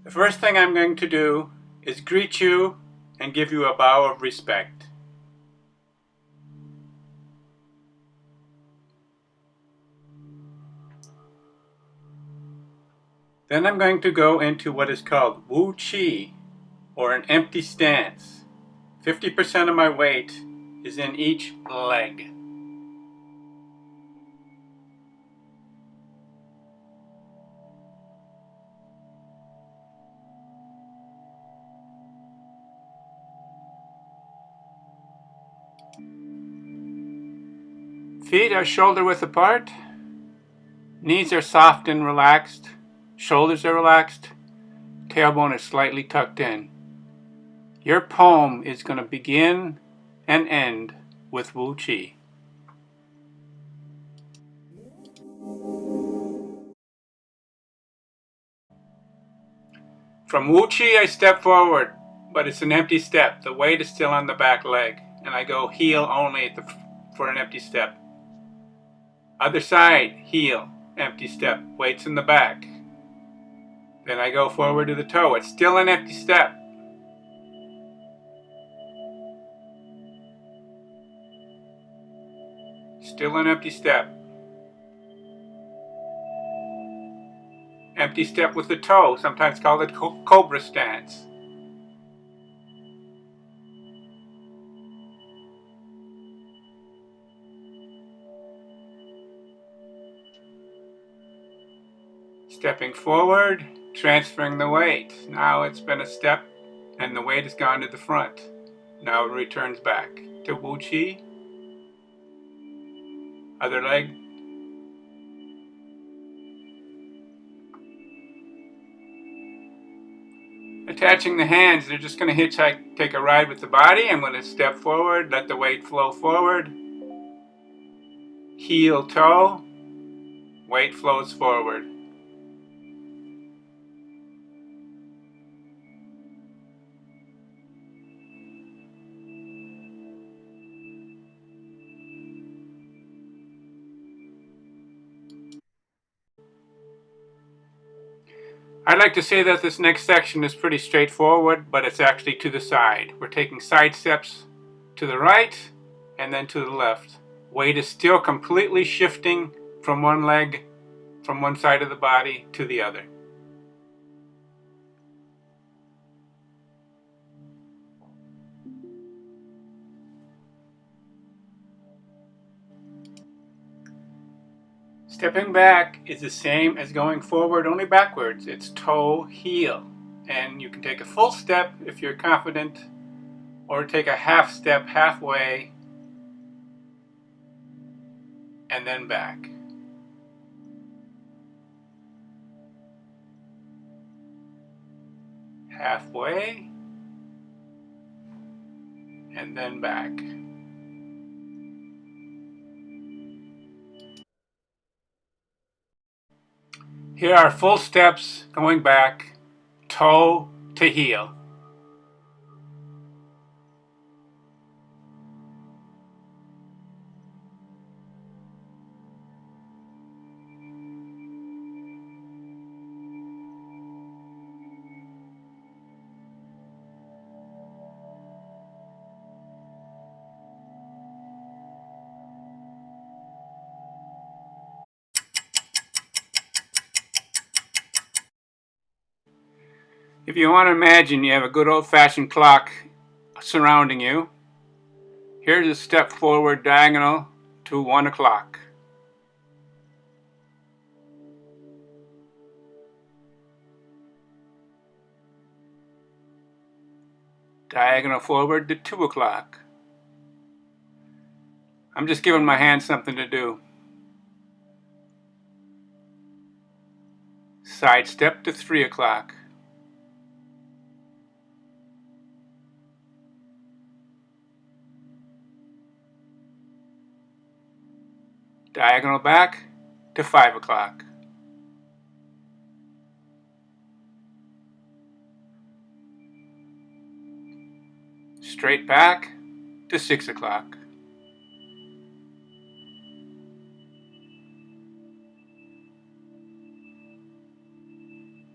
The first thing I'm going to do is greet you and give you a bow of respect. Then I'm going to go into what is called Wu Chi, or an empty stance. 50% of my weight is in each leg. Feet are shoulder width apart. Knees are soft and relaxed. Shoulders are relaxed. Tailbone is slightly tucked in. Your poem is going to begin and end with Wu Chi. From Wu Chi I step forward, but it's an empty step. The weight is still on the back leg, and I go heel only for an empty step. Other side, heel, empty step, weights in the back. Then I go forward to the toe. It's still an empty step. Still an empty step. Empty step with the toe, sometimes called a cobra stance. Stepping forward, transferring the weight. Now it's been a step and the weight has gone to the front. Now it returns back to Wu Chi. Other leg. Attaching the hands, they're just going to hitchhike, take a ride with the body. I'm going to step forward, let the weight flow forward. Heel, toe, weight flows forward. I'd like to say that this next section is pretty straightforward, but it's actually to the side. We're taking side steps to the right and then to the left. Weight is still completely shifting from one leg, from one side of the body to the other. Stepping back is the same as going forward, only backwards. It's toe, heel. And you can take a full step if you're confident, or take a half step halfway and then back. Halfway and then back. Here are full steps going back, toe to heel. If you want to imagine you have a good old-fashioned clock surrounding you, here's a step forward diagonal to 1 o'clock. Diagonal forward to 2 o'clock. I'm just giving my hand something to do. Side step to 3 o'clock. Diagonal back to 5 o'clock. Straight back to 6 o'clock.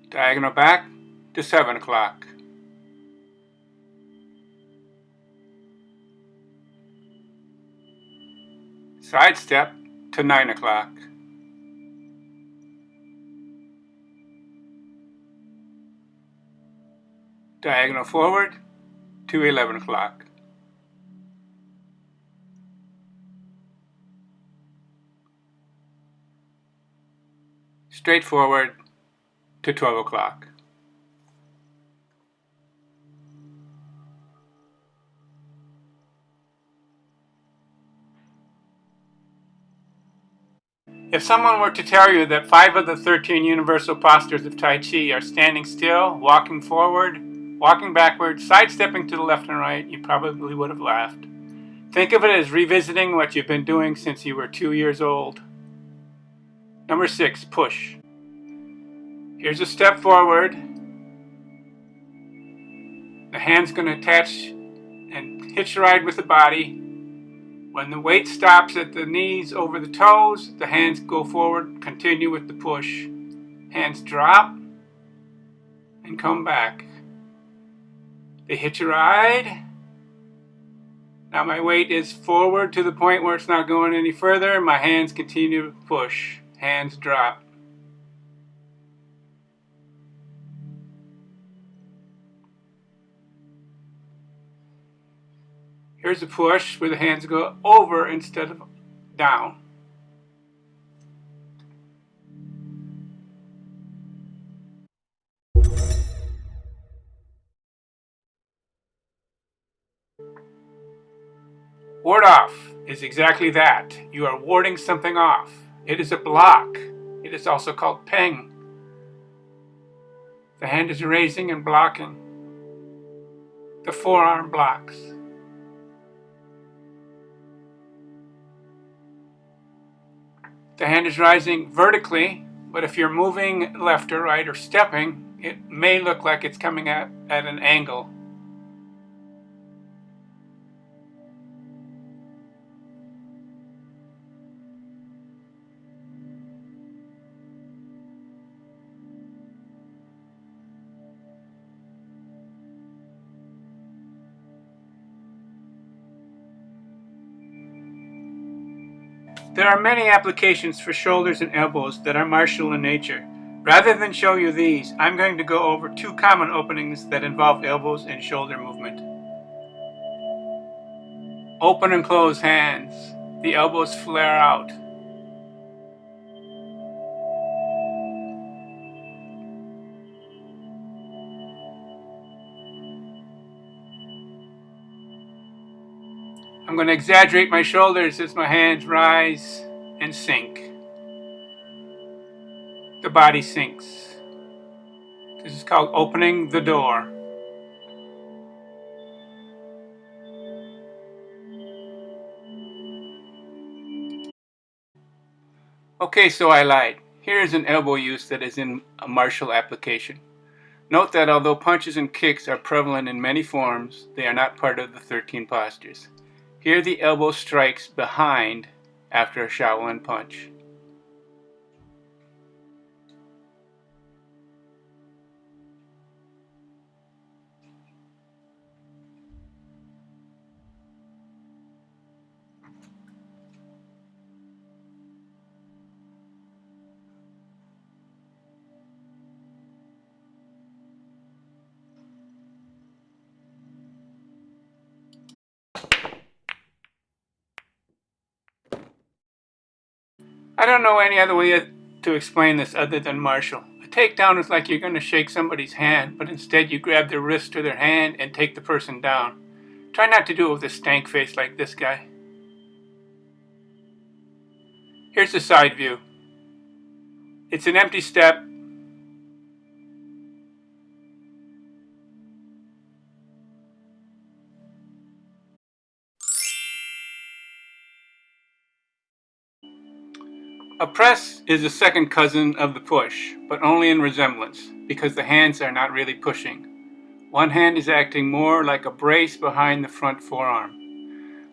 Diagonal back to 7 o'clock. Side step to 9 o'clock. Diagonal forward to 11 o'clock. Straight forward to 12 o'clock. If someone were to tell you that 5 of the 13 universal postures of Tai Chi are standing still, walking forward, walking backward, sidestepping to the left and right, you probably would have laughed. Think of it as revisiting what you've been doing since you were 2 years old. Number 6, push. Here's a step forward. The hand's going to attach and hitch ride with the body. When the weight stops at the knees over the toes, the hands go forward, continue with the push. Hands drop and come back. They hitch a ride. Now my weight is forward to the point where it's not going any further. My hands continue to push. Hands drop. Here's a push where the hands go over instead of down. Ward off is exactly that. You are warding something off. It is a block. It is also called peng. The hand is raising and blocking. The forearm blocks. The hand is rising vertically, but if you're moving left or right or stepping, it may look like it's coming at an angle. There are many applications for shoulders and elbows that are martial in nature. Rather than show you these, I'm going to go over 2 common openings that involve elbows and shoulder movement. Open and close hands. The elbows flare out. I'm going to exaggerate my shoulders as my hands rise and sink. The body sinks. This is called opening the door. Okay, so I lied. Here is an elbow use that is in a martial application. Note that although punches and kicks are prevalent in many forms, they are not part of the 13 postures. Here the elbow strikes behind after a Shaolin punch. I don't know any other way to explain this other than martial. A takedown is like you're going to shake somebody's hand, but instead you grab their wrist or their hand and take the person down. Try not to do it with a stank face like this guy. Here's the side view. It's an empty step. A press is a second cousin of the push, but only in resemblance, because the hands are not really pushing. One hand is acting more like a brace behind the front forearm.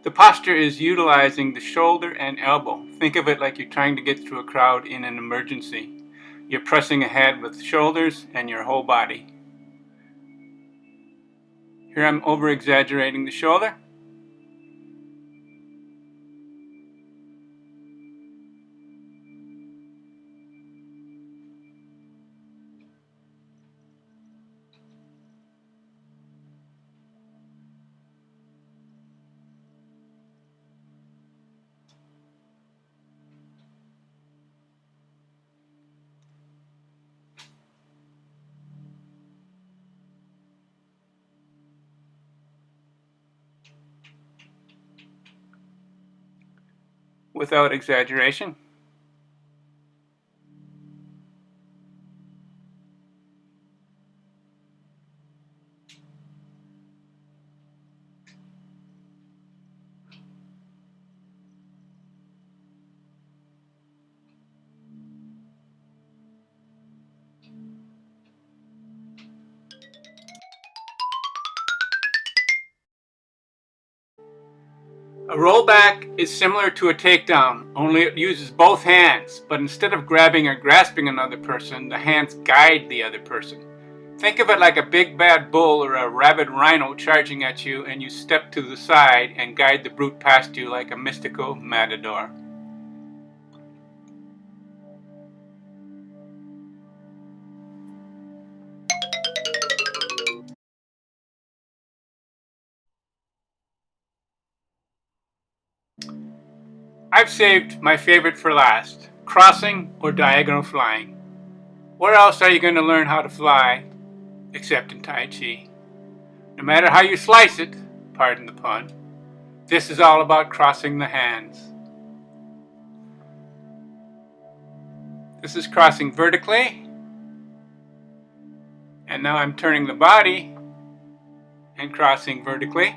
The posture is utilizing the shoulder and elbow. Think of it like you're trying to get through a crowd in an emergency. You're pressing ahead with shoulders and your whole body. Here I'm over-exaggerating the shoulder. Without exaggeration. A rollback is similar to a takedown, only it uses both hands, but instead of grabbing or grasping another person, the hands guide the other person. Think of it like a big bad bull or a rabid rhino charging at you, and you step to the side and guide the brute past you like a mystical matador. I've saved my favorite for last, crossing or diagonal flying. Where else are you going to learn how to fly except in Tai Chi? No matter how you slice it, pardon the pun, this is all about crossing the hands. This is crossing vertically, and now I'm turning the body and crossing vertically.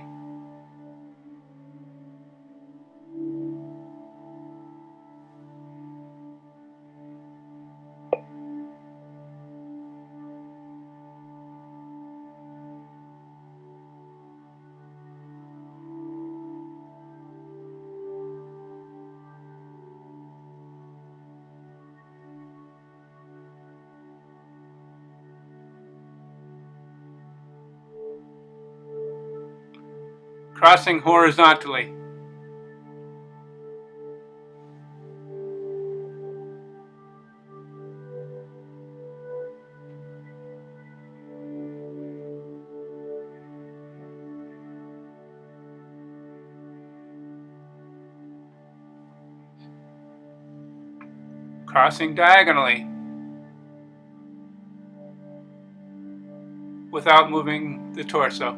Crossing horizontally. Crossing diagonally without moving the torso.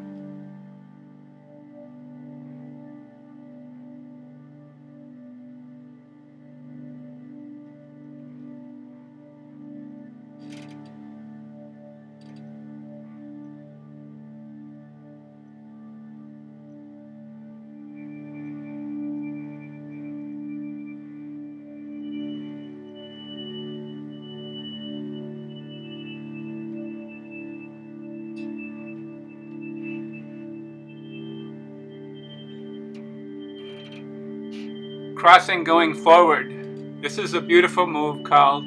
Crossing going forward. This is a beautiful move called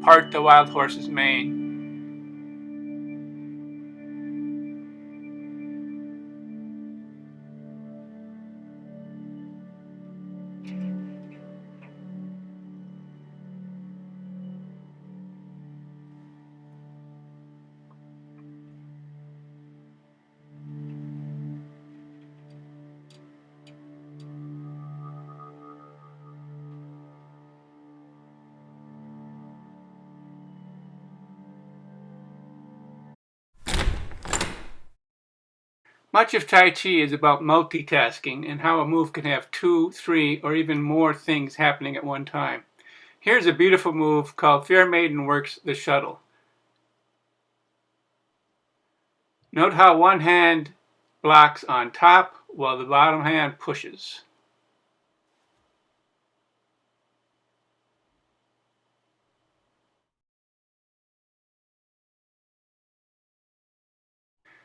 Part the Wild Horse's Mane. Much of Tai Chi is about multitasking and how a move can have 2, 3, or even more things happening at one time. Here's a beautiful move called Fair Maiden Works the Shuttle. Note how one hand blocks on top while the bottom hand pushes.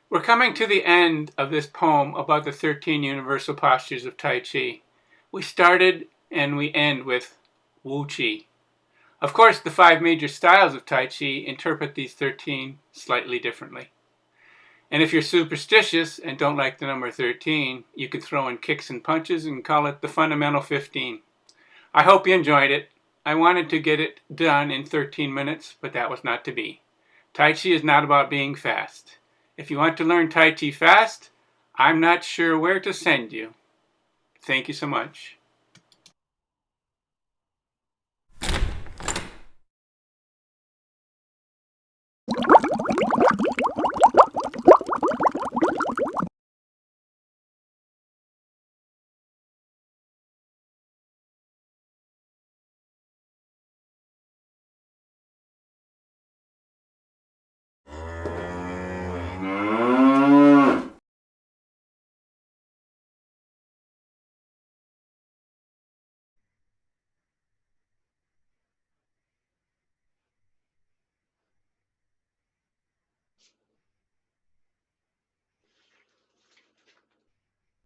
We're coming to the end of this poem about the 13 universal postures of Tai Chi. We started and we end with Wu Chi. Of course, the 5 major styles of Tai Chi interpret these 13 slightly differently. And if you're superstitious and don't like the number 13, you could throw in kicks and punches and call it the fundamental 15. I hope you enjoyed it. I wanted to get it done in 13 minutes, but that was not to be. Tai Chi is not about being fast. If you want to learn Tai Chi fast, I'm not sure where to send you. Thank you so much.